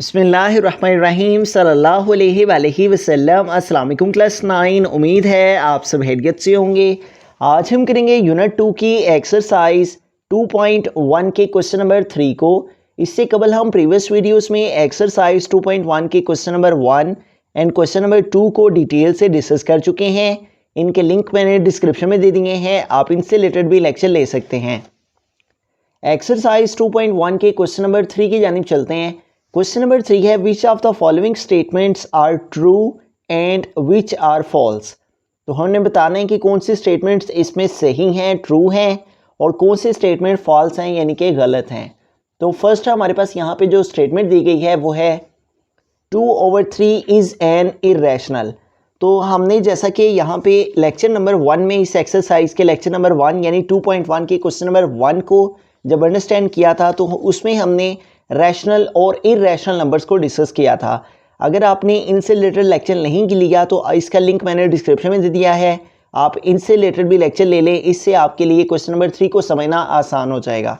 बिस्मिल्लाहिर्रहमानिर्रहीम सल्लल्लाहु अलैहि वसल्लम। अस्सलाम वालेकुम क्लास 9। उम्मीद है आप सब खैरियत से होंगे। आज हम करेंगे यूनिट 2 की एक्सरसाइज 2.1 के क्वेश्चन नंबर 3 को। इससे कबल हम प्रीवियस वीडियोस में एक्सरसाइज 2.1 के question number 1 and question number 2 को डिटेल से डिस्कस कर चुके हैं। इनके लिंक मैंने डिस्क्रिप्शन में दे दिए हैं, आप इनसे रिलेटेड भी लेक्चर ले सकते हैं। एक्सरसाइज 2.1 के क्वेश्चन नंबर 3 की जानिब चलते हैं। क्वेश्चन नंबर 3 है which of the following statements are true and which are false. तो हमने बताना है कि कौन सी स्टेटमेंट्स इसमें सही हैं, ट्रू हैं, और कौन से स्टेटमेंट फॉल्स हैं यानी कि गलत हैं। तो फर्स्ट हमारे पास यहाँ पे जो स्टेटमेंट दी गई है वो है 2/3 इज़ एन इरेशनल। तो हमने जैसा कि यहाँ पे लेक्चर नंबर 1 में इस एक्सरसाइज के लेक्चर नंबर 1 यानी 2.1 के क्वेश्चन नंबर 1 को जब अंडरस्टैंड किया था तो उसमें हमने रैशनल और इरेशनल नंबर्स को डिस्कस किया था। अगर आपने इनसे रिलेटेड लेक्चर नहीं लिया तो इसका लिंक मैंने डिस्क्रिप्शन में दे दिया है, आप इनसे रिलेटेड भी लेक्चर ले लें, इससे आपके लिए क्वेश्चन नंबर 3 को समझना आसान हो जाएगा।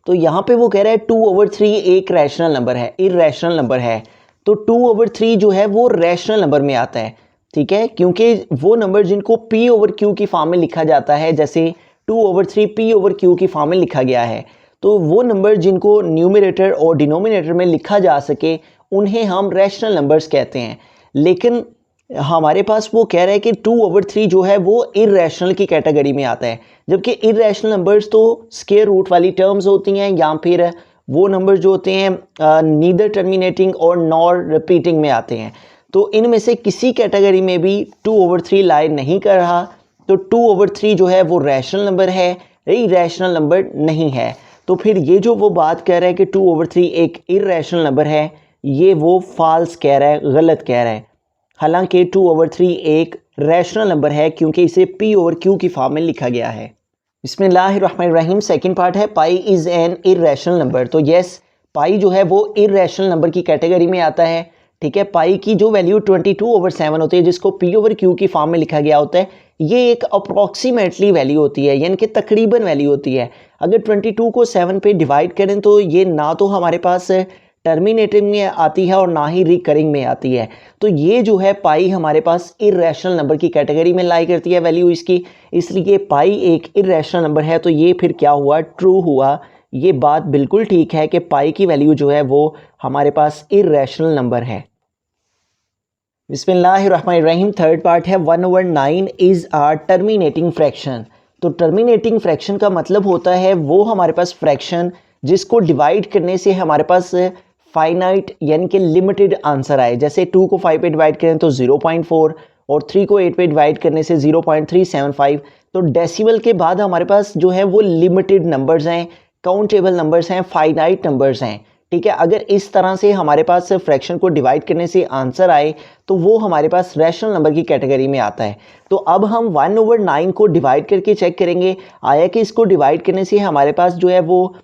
तो यहाँ पे वो कह रहा है 2/3 एक रैशनल नंबर है, इरेशनल नंबर है। तो 2/3 जो है वो रैशनल नंबर में आता है, ठीक है, क्योंकि वो नंबर जिनको P/Q की फॉर्म में लिखा जाता है, जैसे 2/3 P/Q की फॉर्म में लिखा गया है, तो वो नंबर जिनको न्यूमरेटर और डिनोमिनेटर में लिखा जा सके उन्हें हम रैशनल नंबर्स कहते हैं। लेकिन हमारे पास वो कह रहा है कि 2/3 जो है वो इरेशनल की कैटेगरी में आता है, जबकि इरेशनल नंबर्स तो स्क्वायर रूट वाली टर्म्स होती हैं या फिर वो नंबर जो होते हैं नीदर टर्मिनेटिंग और नॉर रिपीटिंग में आते हैं। तो इनमें से किसी कैटेगरी में भी 2/3 लाई नहीं कर रहा। तो 2/3 जो है वो रैशनल नंबर है, इरेशनल नंबर नहीं है। तो फिर ये जो वो बात कह रहा है कि 2/3 एक इरेशनल नंबर है, ये वो फॉल्स कह रहा है, गलत कह रहा है। हालांकि 2/3 एक रैशनल नंबर है क्योंकि इसे P/Q की फॉर्म में लिखा गया है। बिस्मिल्लाहिर्रहमानिर्रहीम। सेकंड पार्ट है पाई इज़ एन इरेशनल नंबर। तो यस, पाई जो है वो इरेशनल नंबर की कैटेगरी में आता है, ठीक है। पाई की जो वैल्यू 22/7 होती है, जिसको P/Q की फॉर्म में लिखा गया होता है, ये एक अप्रॉक्सीमेटली वैल्यू होती है, यानी कि तकरीबन वैल्यू होती है। अगर 22 को 7 पे डिवाइड करें तो ये ना तो हमारे पास टर्मिनेटिंग में आती है और ना ही रिकरिंग में आती है। तो ये जो है पाई हमारे पास इरेशनल नंबर की कैटेगरी में लाई करती है वैल्यू इसकी, इसलिए पाई एक इरेशनल नंबर है। तो ये फिर क्या हुआ, ट्रू हुआ। ये बात बिल्कुल ठीक है कि पाई की वैल्यू जो है वो हमारे पास इरेशनल नंबर है। बिस्मिल्लाहिर्रहमानिर्रहीम। थर्ड पार्ट है 1/9 इज़ आ टर्मिनेटिंग फ्रैक्शन। तो टर्मिनेटिंग फ्रैक्शन का मतलब होता है वो हमारे पास फ्रैक्शन जिसको डिवाइड करने से हमारे पास फाइनाइट यानी कि लिमिटेड आंसर आए। जैसे 2 को 5 पे डिवाइड करें तो 0.4 और 3 को 8 पे डिवाइड करने से 0.375। तो डेसिमल के बाद हमारे पास जो है वो लिमिटेड नंबर्स हैं, काउंटेबल नंबर्स हैं, फाइनाइट नंबर्स हैं, ठीक है। अगर इस तरह से हमारे पास फ्रैक्शन को डिवाइड करने से आंसर आए तो वो हमारे पास रैशनल नंबर की कैटेगरी में आता है। तो अब हम 1/9 को डिवाइड करके चेक करेंगे आया कि इसको डिवाइड करने से हमारे पास जो है वो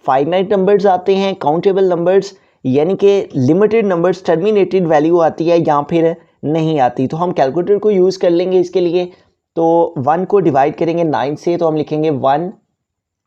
फाइनाइट नंबर्स आते हैं, काउंटेबल नंबर्स यानी कि लिमिटेड नंबर्स, टर्मिनेटेड वैल्यू आती है या फिर नहीं आती। तो हम कैलकुलेटर को यूज़ कर लेंगे इसके लिए। तो 1 को डिवाइड करेंगे 9 से, तो हम लिखेंगे 1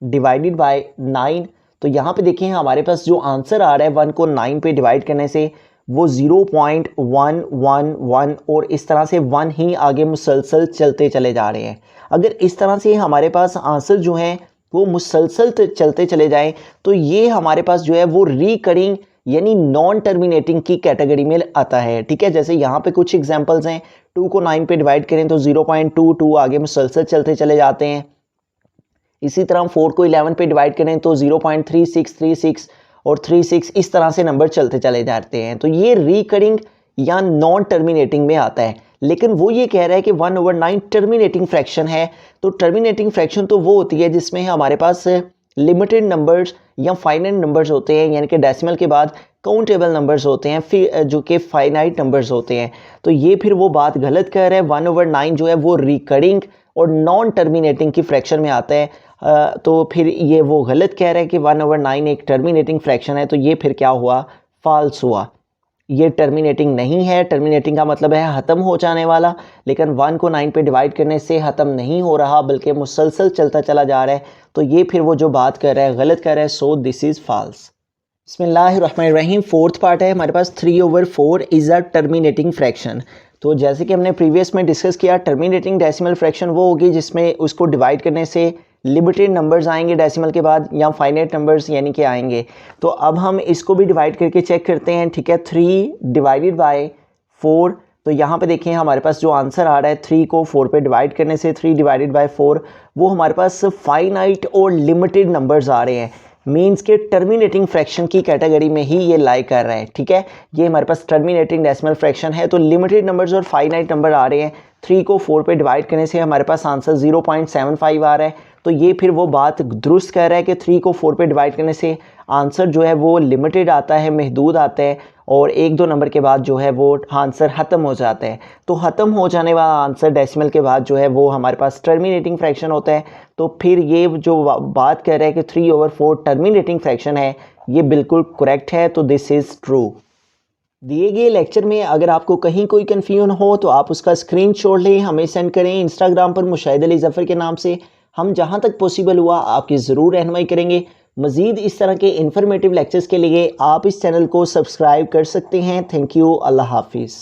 डिवाइडेड बाय 9। तो यहाँ पे देखें हमारे पास जो आंसर आ रहा है 1 को 9 पे डिवाइड करने से वो 0.111 और इस तरह से 1 ही आगे मुसलसल चलते चले जा रहे हैं। अगर इस तरह से हमारे पास आंसर जो हैं वो मुसलसल चलते चले जाएं तो ये हमारे पास जो है वो रिकरिंग यानी नॉन टर्मिनेटिंग की कैटेगरी में आता है, ठीक है। जैसे यहाँ पे कुछ एग्जांपल्स हैं, 2 को 9 पे डिवाइड करें तो 0.22 आगे मुसलसल चलते चले जाते हैं। इसी तरह हम 4 को 11 पे डिवाइड करें तो 0.3636 और 36 इस तरह से नंबर चलते चले जाते हैं। तो ये रिकरिंग या नॉन टर्मिनेटिंग में आता है। लेकिन वो ये कह रहा है कि 1/9 टर्मिनेटिंग फ्रैक्शन है। तो टर्मिनेटिंग फ्रैक्शन तो वो होती है जिसमें हमारे पास लिमिटेड नंबर्स या फाइनाइट नंबर्स होते हैं, यानी कि डेसिमल के बाद काउंटेबल नंबर्स होते हैं फिर जो कि फाइनाइट नंबर्स होते हैं। तो ये फिर वो बात गलत कह रहा है। 1/9 जो है वो रिकरिंग और नॉन टर्मिनेटिंग की फ्रैक्शन में आता है। तो फिर ये वो गलत कह रहा है कि 1/9 एक टर्मिनेटिंग फ्रैक्शन है। तो ये फिर क्या हुआ, फॉल्स हुआ। ये टर्मिनेटिंग नहीं है। टर्मिनेटिंग का मतलब है ख़त्म हो जाने वाला, लेकिन 1 को 9 पे डिवाइड करने से ख़त्म नहीं हो रहा बल्कि मुसलसल चलता चला जा रहा है। तो ये फिर वो जो बात कर रहा है गलत कर रहा है। So this is false. बिस्मिल्लाहिर्रहमानिर्रहीम। फोर्थ पार्ट है हमारे पास 3/4 इज़ अ टर्मिनेटिंग फ्रैक्शन। तो जैसे कि हमने प्रीवियस में डिस्कस किया, टर्मिनेटिंग डेसिमल फ्रैक्शन वो होगी जिसमें उसको डिवाइड करने से लिमिटेड नंबर्स आएंगे डेसिमल के बाद, या फाइनाइट नंबर्स यानी कि आएंगे। तो अब हम इसको भी डिवाइड करके चेक करते हैं। ठीक है, 3 डिवाइडेड बाय 4। तो यहाँ पे देखें हमारे पास जो आंसर आ रहा है 3 को 4 पे डिवाइड करने से 3 डिवाइडेड बाय 4, वो हमारे पास फाइनाइट और लिमिटेड नंबर्स आ रहे हैं। मीन्स के टर्मिनेटिंग फ्रैक्शन की कैटेगरी में ही ये लाई कर रहा है। ठीक है, ये हमारे पास टर्मिनेटिंग डेसिमल फ्रैक्शन है। तो लिमिटेड नंबर्स और फाइनाइट नंबर आ रहे हैं। 3 को 4 पे डिवाइड करने से हमारे पास आंसर 0.75 आ रहा है। तो ये फिर वो बात दुरुस्त कह रहा है कि 3 को 4 पे डिवाइड करने से आंसर जो है वो लिमिटेड आता है, महदूद आता है, और 1-2 नंबर के बाद जो है वो आंसर ख़त्म हो जाता है। तो ख़त्म हो जाने वाला आंसर डेसिमल के बाद जो है वो हमारे पास टर्मिनेटिंग फ्रैक्शन होता है। तो फिर ये जो बात कह रहा है कि 3/4 टर्मिनेटिंग फ्रैक्शन है, ये बिल्कुल करेक्ट है। तो दिस इज़ ट्रू। दिए गए लेक्चर में अगर आपको कहीं कोई कन्फ्यूजन हो तो आप उसका स्क्रीनशॉट लें, हमें सेंड करें इंस्टाग्राम पर मुशाहिद अली ज़फ़र के नाम से। हम जहां तक पॉसिबल हुआ आपकी ज़रूर रहनुमाई करेंगे। मज़ीद इस तरह के इन्फॉर्मेटिव लेक्चर्स के लिए आप इस चैनल को सब्सक्राइब कर सकते हैं। Thank you. अल्लाह हाफिज़।